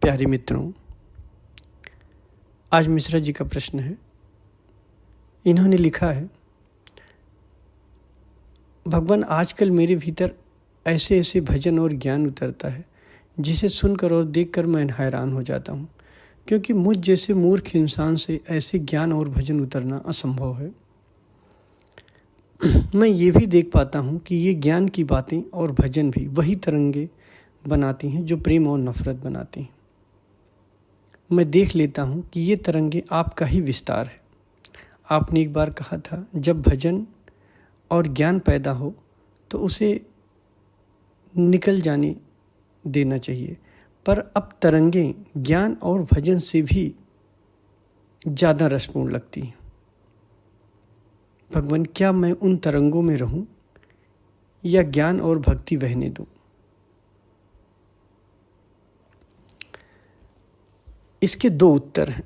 प्यारे मित्रों, आज मिश्रा जी का प्रश्न है। इन्होंने लिखा है, भगवान आजकल मेरे भीतर ऐसे ऐसे भजन और ज्ञान उतरता है जिसे सुनकर और देखकर मैं हैरान हो जाता हूँ, क्योंकि मुझ जैसे मूर्ख इंसान से ऐसे ज्ञान और भजन उतरना असंभव है। मैं ये भी देख पाता हूँ कि ये ज्ञान की बातें और भजन भी वही तरंगे बनाती हैं जो प्रेम और नफरत बनाती हैं। मैं देख लेता हूँ कि ये तरंगे आपका ही विस्तार है। आपने एक बार कहा था, जब भजन और ज्ञान पैदा हो तो उसे निकल जाने देना चाहिए, पर अब तरंगें ज्ञान और भजन से भी ज़्यादा रसपूर्ण लगती हैं। भगवान, क्या मैं उन तरंगों में रहूं या ज्ञान और भक्ति बहने दूं? इसके दो उत्तर हैं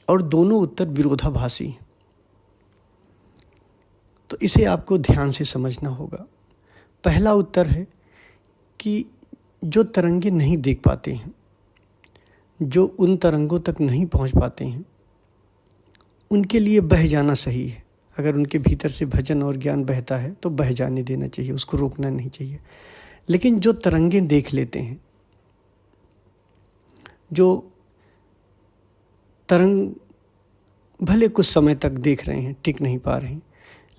और दोनों उत्तर विरोधाभासी हैं, तो इसे आपको ध्यान से समझना होगा। पहला उत्तर है कि जो तरंगे नहीं देख पाते हैं, जो उन तरंगों तक नहीं पहुंच पाते हैं, उनके लिए बह जाना सही है। अगर उनके भीतर से भजन और ज्ञान बहता है तो बह जाने देना चाहिए, उसको रोकना नहीं चाहिए। लेकिन जो तरंगें देख लेते हैं, जो तरंग भले कुछ समय तक देख रहे हैं, टिक नहीं पा रहे हैं,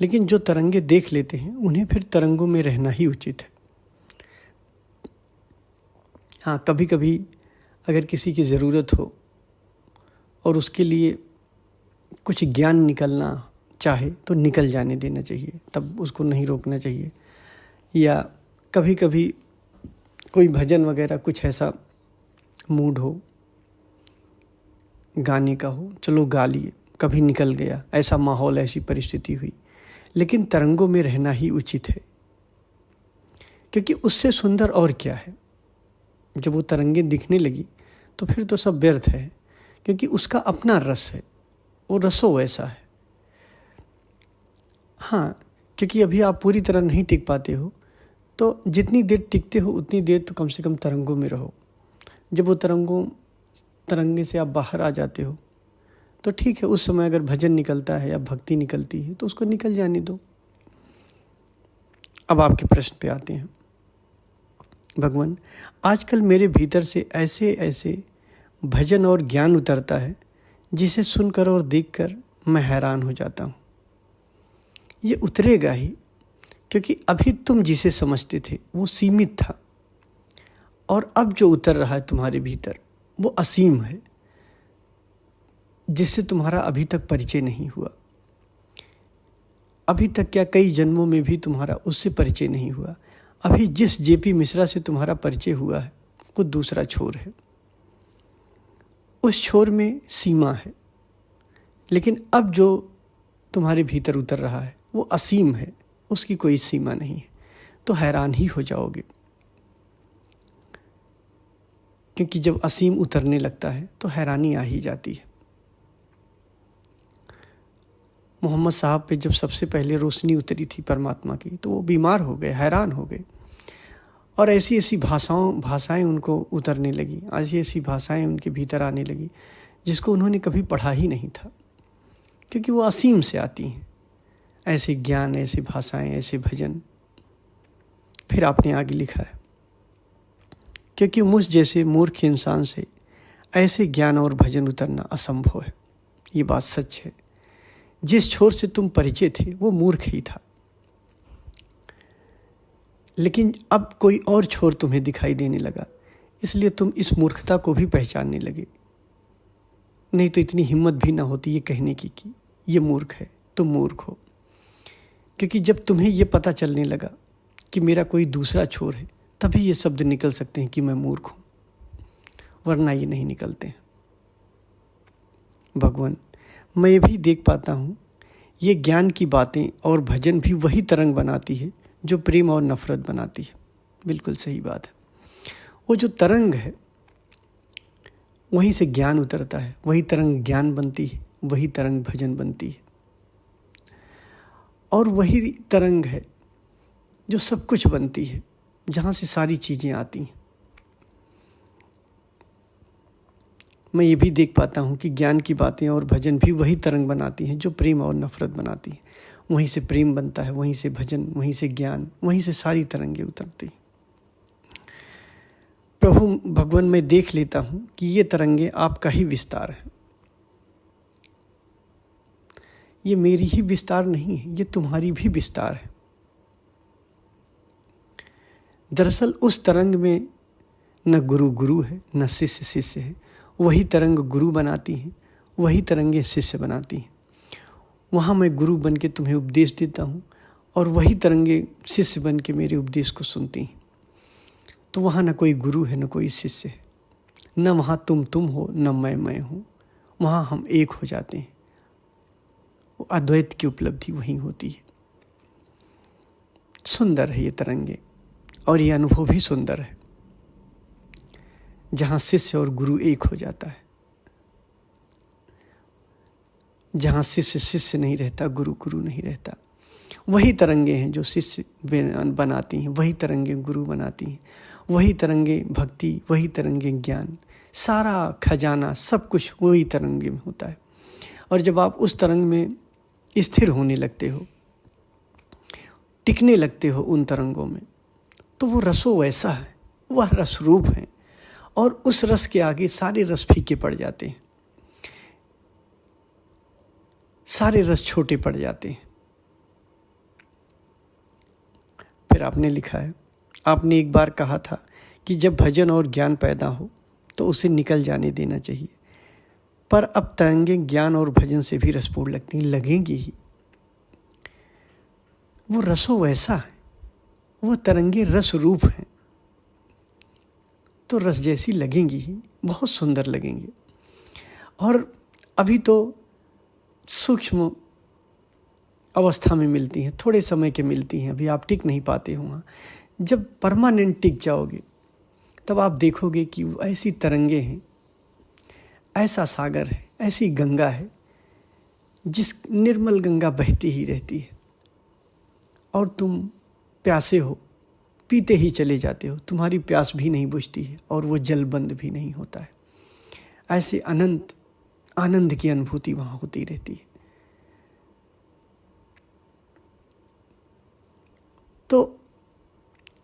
लेकिन जो तरंगे देख लेते हैं उन्हें फिर तरंगों में रहना ही उचित है। हाँ, कभी कभी अगर किसी की ज़रूरत हो और उसके लिए कुछ ज्ञान निकलना चाहे तो निकल जाने देना चाहिए, तब उसको नहीं रोकना चाहिए। या कभी कभी कोई भजन वगैरह कुछ ऐसा मूड हो, गाने का हो, चलो गा लिए, कभी निकल गया, ऐसा माहौल, ऐसी परिस्थिति हुई, लेकिन तरंगों में रहना ही उचित है। क्योंकि उससे सुंदर और क्या है। जब वो तरंगें दिखने लगी तो फिर तो सब व्यर्थ है, क्योंकि उसका अपना रस है, वो रसो ऐसा है। हाँ, क्योंकि अभी आप पूरी तरह नहीं टिक पाते हो, तो जितनी देर टिकते हो उतनी देर तो कम से कम तरंगों में रहो। जब वो तरंगे से आप बाहर आ जाते हो तो ठीक है, उस समय अगर भजन निकलता है या भक्ति निकलती है तो उसको निकल जाने दो। अब आपके प्रश्न पे आते हैं। भगवान, आजकल मेरे भीतर से ऐसे ऐसे भजन और ज्ञान उतरता है जिसे सुनकर और देखकर मैं हैरान हो जाता हूँ। ये उतरेगा ही, क्योंकि अभी तुम जिसे समझते थे वो सीमित था, और अब जो उतर रहा है तुम्हारे भीतर वो असीम है, जिससे तुम्हारा अभी तक परिचय नहीं हुआ। अभी तक क्या, कई जन्मों में भी तुम्हारा उससे परिचय नहीं हुआ। अभी जिस जेपी मिश्रा से तुम्हारा परिचय हुआ है वो दूसरा छोर है, उस छोर में सीमा है। लेकिन अब जो तुम्हारे भीतर उतर रहा है वो असीम है, उसकी कोई सीमा नहीं है, तो हैरान ही हो जाओगे। क्योंकि जब असीम उतरने लगता है तो हैरानी आ ही जाती है। मोहम्मद साहब पे जब सबसे पहले रोशनी उतरी थी परमात्मा की, तो वो बीमार हो गए, हैरान हो गए, और ऐसी ऐसी भाषाएं उनको उतरने लगी, ऐसी ऐसी भाषाएं उनके भीतर आने लगी जिसको उन्होंने कभी पढ़ा ही नहीं था, क्योंकि वो असीम से आती हैं, ऐसे ज्ञान, ऐसे भाषाएं, ऐसे भजन। फिर आपने आगे लिखा है, क्योंकि मुझ जैसे मूर्ख इंसान से ऐसे ज्ञान और भजन उतरना असंभव है। ये बात सच है। जिस छोर से तुम परिचय थे वो मूर्ख ही था, लेकिन अब कोई और छोर तुम्हें दिखाई देने लगा, इसलिए तुम इस मूर्खता को भी पहचानने लगे। नहीं तो इतनी हिम्मत भी ना होती ये कहने की कि ये मूर्ख है, तुम मूर्ख हो। क्योंकि जब तुम्हें ये पता चलने लगा कि मेरा कोई दूसरा छोर है, तभी ये शब्द निकल सकते हैं कि मैं मूर्ख हूँ, वरना ये नहीं निकलते हैं। भगवान, मैं ये भी देख पाता हूँ, ये ज्ञान की बातें और भजन भी वही तरंग बनाती है जो प्रेम और नफरत बनाती है। बिल्कुल सही बात है। वो जो तरंग है वहीं से ज्ञान उतरता है, वही तरंग ज्ञान बनती है, वही तरंग भजन बनती है, और वही तरंग है जो सब कुछ बनती है, जहाँ से सारी चीज़ें आती हैं। मैं ये भी देख पाता हूँ कि ज्ञान की बातें और भजन भी वही तरंग बनाती हैं जो प्रेम और नफरत बनाती हैं। वहीं से प्रेम बनता है, वहीं से भजन, वहीं से ज्ञान, वहीं से सारी तरंगे उतरती हैं। प्रभु भगवान, मैं देख लेता हूँ कि ये तरंगे आपका ही विस्तार है। ये मेरी ही विस्तार नहीं है, ये तुम्हारी भी विस्तार है। दरअसल उस तरंग में न गुरु गुरु है, न शिष्य शिष्य है। वही तरंग गुरु बनाती हैं, वही तरंगे शिष्य बनाती हैं। वहाँ मैं गुरु बन के तुम्हें उपदेश देता हूँ और वही तरंगे शिष्य बन के मेरे उपदेश को सुनती हैं। तो वहाँ न कोई गुरु है, न कोई शिष्य है, न वहाँ तुम हो, न मैं हूँ। वहाँ हम एक हो जाते हैं। वो अद्वैत की उपलब्धि वहीं होती है। सुंदर है ये तरंगे और ये अनुभव भी सुंदर है, जहाँ शिष्य और गुरु एक हो जाता है, जहाँ शिष्य शिष्य नहीं रहता, गुरु गुरु नहीं रहता। वही तरंगे हैं जो शिष्य बनाती हैं, वही तरंगे गुरु बनाती हैं, वही तरंगे भक्ति, वही तरंगे ज्ञान, सारा खजाना सब कुछ वही तरंगे में होता है। और जब आप उस तरंग में स्थिर होने लगते हो, टिकने लगते हो उन तरंगों में, तो वो रसो वैसा है, वह रस रूप है। और उस रस के आगे सारे रस फीके पड़ जाते हैं, सारे रस छोटे पड़ जाते हैं। फिर आपने लिखा है, आपने एक बार कहा था कि जब भजन और ज्ञान पैदा हो तो उसे निकल जाने देना चाहिए, पर अब तरंगे ज्ञान और भजन से भी रसपूर्ण लगती हैं, लगेंगी ही। वो रसो वैसा है, वो तरंगे रस रूप हैं, तो रस जैसी लगेंगी ही, बहुत सुंदर लगेंगे। और अभी तो सूक्ष्म अवस्था में मिलती हैं, थोड़े समय के मिलती हैं, अभी आप टिक नहीं पाते हो वहाँ। जब परमानेंट टिक जाओगे तब आप देखोगे कि वो ऐसी तरंगे हैं, ऐसा सागर है, ऐसी गंगा है, जिस निर्मल गंगा बहती ही रहती है और तुम प्यासे हो, पीते ही चले जाते हो, तुम्हारी प्यास भी नहीं बुझती है और वो जल बंद भी नहीं होता है। ऐसे अनंत आनंद की अनुभूति वहाँ होती रहती है। तो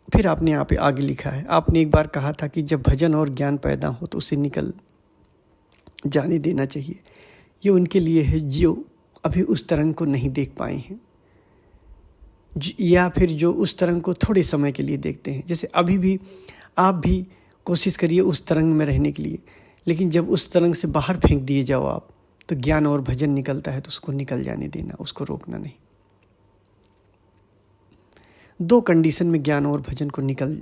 फिर आपने यहाँ पे आगे लिखा है, आपने एक बार कहा था कि जब भजन और ज्ञान पैदा हो तो उसे निकल जाने देना चाहिए। ये उनके लिए है जो अभी उस तरंग को नहीं देख पाए हैं, या फिर जो उस तरंग को थोड़े समय के लिए देखते हैं। जैसे अभी भी आप भी कोशिश करिए उस तरंग में रहने के लिए, लेकिन जब उस तरंग से बाहर फेंक दिए जाओ आप, तो ज्ञान और भजन निकलता है तो उसको निकल जाने देना, उसको रोकना नहीं। दो कंडीशन में ज्ञान और भजन को निकल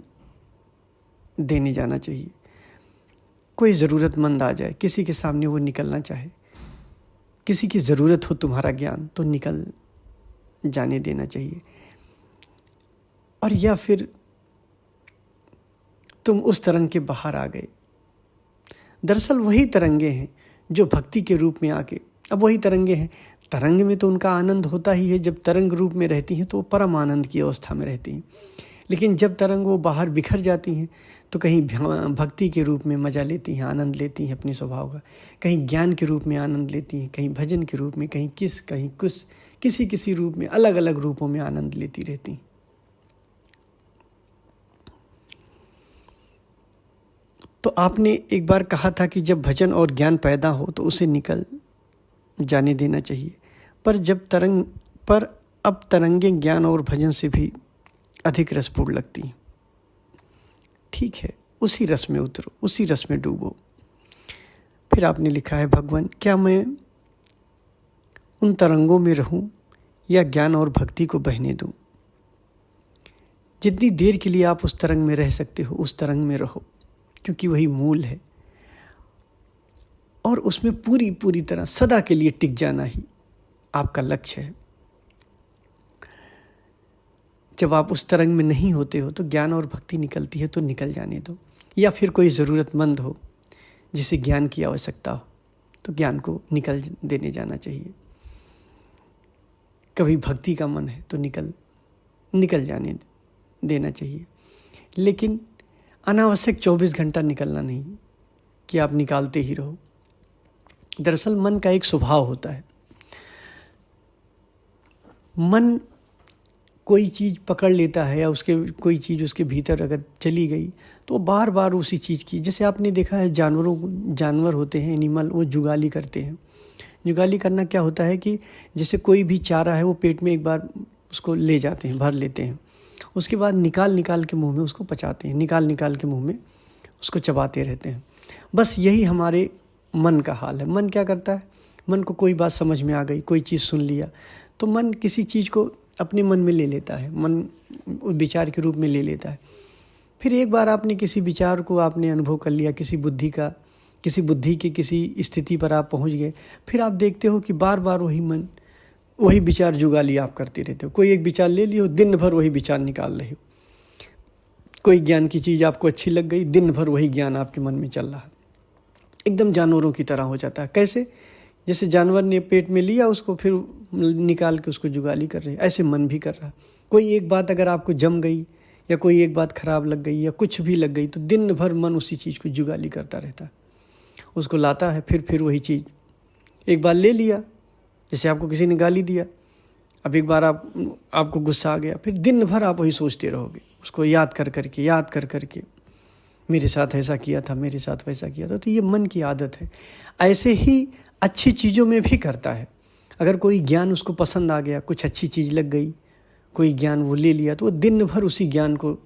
देने जाना चाहिए। कोई ज़रूरतमंद आ जाए, किसी के सामने वो निकलना चाहे, किसी की ज़रूरत हो तुम्हारा ज्ञान, तो निकल जाने देना चाहिए। और या फिर तुम उस तरंग के बाहर आ गए। दरअसल वही तरंगे हैं जो भक्ति के रूप में आके, अब वही तरंगे हैं, तरंग में तो उनका आनंद होता ही है। जब तरंग रूप में रहती हैं तो वो परम आनंद की अवस्था में रहती हैं, लेकिन जब तरंग वो बाहर बिखर जाती हैं तो कहीं भक्ति के रूप में मज़ा लेती हैं, आनंद लेती हैं अपने स्वभाव का, कहीं ज्ञान के रूप में आनंद लेती हैं, कहीं भजन के रूप में, कहीं कुछ किसी रूप में, अलग अलग रूपों में आनंद लेती रहती हैं। तो आपने एक बार कहा था कि जब भजन और ज्ञान पैदा हो तो उसे निकल जाने देना चाहिए, पर अब तरंगे ज्ञान और भजन से भी अधिक रसपूर्ण लगती हैं। ठीक है, उसी रस में उतरो, उसी रस में डूबो। फिर आपने लिखा है, भगवान क्या मैं उन तरंगों में रहूं या ज्ञान और भक्ति को बहने दूं? जितनी देर के लिए आप उस तरंग में रह सकते हो उस तरंग में रहो, क्योंकि वही मूल है और उसमें पूरी तरह सदा के लिए टिक जाना ही आपका लक्ष्य है। जब आप उस तरंग में नहीं होते हो तो ज्ञान और भक्ति निकलती है तो निकल जाने दो, या फिर कोई ज़रूरतमंद हो जिसे ज्ञान की आवश्यकता हो तो ज्ञान को निकल देने जाना चाहिए। कभी भक्ति का मन है तो निकल जाने देना चाहिए, लेकिन अनावश्यक 24 घंटा निकलना नहीं कि आप निकालते ही रहो। दरअसल मन का एक स्वभाव होता है। मन कोई चीज़ पकड़ लेता है या उसके कोई चीज़ उसके भीतर अगर चली गई तो वो बार बार उसी चीज़ की, जैसे आपने देखा है जानवर होते हैं, एनिमल, वो जुगाली करते हैं। जुगाली करना क्या होता है कि जैसे कोई भी चारा है वो पेट में एक बार उसको ले जाते हैं, भर लेते हैं, उसके बाद निकाल के मुंह में उसको पचाते हैं, निकाल के मुंह में उसको चबाते रहते हैं। बस यही हमारे मन का हाल है। मन क्या करता है, मन को कोई बात समझ में आ गई, कोई चीज़ सुन लिया तो मन किसी चीज़ को अपने मन में ले लेता है, मन विचार के रूप में ले लेता है। फिर एक बार आपने किसी विचार को आपने अनुभव कर लिया, किसी बुद्धि की किसी स्थिति पर आप पहुंच गए, फिर आप देखते हो कि बार बार वही विचार जुगाली आप करते रहते हो। कोई एक विचार ले लियो, दिन भर वही विचार निकाल रहे हो। कोई ज्ञान की चीज़ आपको अच्छी लग गई, दिन भर वही ज्ञान आपके मन में चल रहा है। एकदम जानवरों की तरह हो जाता है। कैसे? जैसे जानवर ने पेट में लिया उसको, फिर निकाल के उसको जुगाली कर रहे, ऐसे मन भी कर रहा। कोई एक बात अगर आपको जम गई या कोई एक बात खराब लग गई या कुछ भी लग गई तो दिन भर मन उसी चीज़ को जुगाली करता रहता है, उसको लाता है, फिर वही चीज़ एक बार ले लिया। जैसे आपको किसी ने गाली दिया, अब एक बार आपको गुस्सा आ गया, फिर दिन भर आप वही सोचते रहोगे, उसको याद कर करके मेरे साथ ऐसा किया था, मेरे साथ वैसा किया था। तो ये मन की आदत है। ऐसे ही अच्छी चीज़ों में भी करता है। अगर कोई ज्ञान उसको पसंद आ गया, कुछ अच्छी चीज़ लग गई, कोई ज्ञान वो ले लिया, तो वो दिन भर उसी ज्ञान को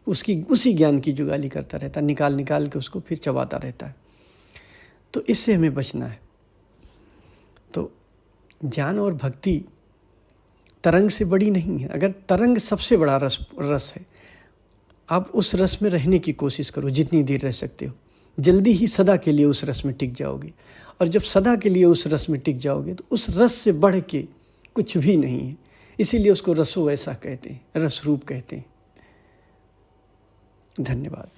उसी ज्ञान की जुगाली करता रहता है, निकाल के उसको फिर चबाता रहता है। तो इससे हमें बचना है। तो ज्ञान और भक्ति तरंग से बड़ी नहीं है। अगर तरंग सबसे बड़ा रस है, आप उस रस में रहने की कोशिश करो जितनी देर रह सकते हो। जल्दी ही सदा के लिए उस रस में टिक जाओगे, और जब सदा के लिए उस रस में टिक जाओगे तो उस रस से बढ़ के कुछ भी नहीं है। इसीलिए उसको रसो ऐसा कहते हैं, रस रूप कहते हैं। धन्यवाद।